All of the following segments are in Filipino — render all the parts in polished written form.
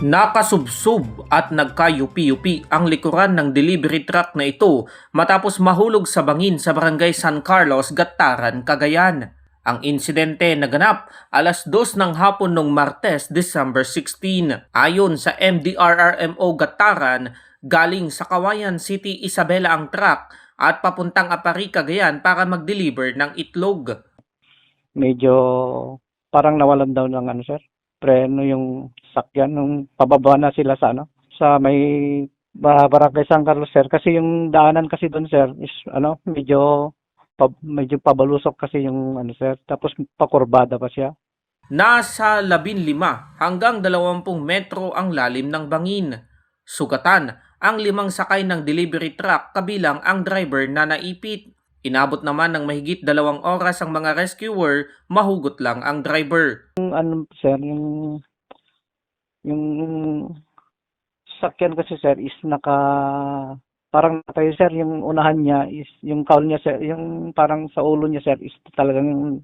Nakasubsob at nagkayupi-yupi ang likuran ng delivery truck na ito matapos mahulog sa bangin sa barangay San Carlos, Gataran, Cagayan. Ang insidente naganap alas 2 ng hapon noong Martes, December 16. Ayon sa MDRRMO Gataran, galing sa Kawayan City, Isabela ang truck at papuntang Apari, Cagayan para mag-deliver ng itlog. Medyo parang nawalan daw ng sir, preno yung sakyan nung pababa na sila sa may Barangay San Carlos sir, kasi yung daanan kasi doon sir is medyo pabalusok kasi yung sir, tapos pakurbada pa siya. Nasa 15 hanggang 20 metro ang lalim ng bangin. Sugatan ang 5 sakay ng delivery truck kabilang ang driver na naipit. Inabot naman ng mahigit 2 oras ang mga rescuer, mahugot lang ang driver. Yung sir, yung sakyan kasi sir is parang tayo sir, yung unahan niya is yung cowl niya sir, yung parang sa ulo niya sir is talagang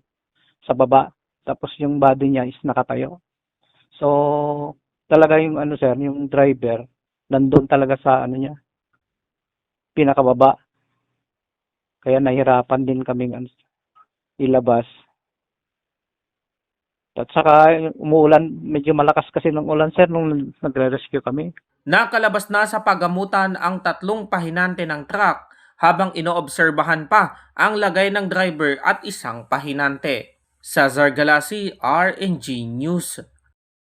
sa baba, tapos yung body niya is nakatayo. So talaga yung sir, yung driver nandun talaga sa niya, pinakababa. Kaya nahirapan din kaming ilabas. At saka umuulan, medyo malakas kasi ng ulan sir nung nagre-rescue kami. Nakalabas na sa pagamutan ang 3 pahinante ng truck habang inoobserbahan pa ang lagay ng driver at isang pahinante. Cesar Galasi, RNG News.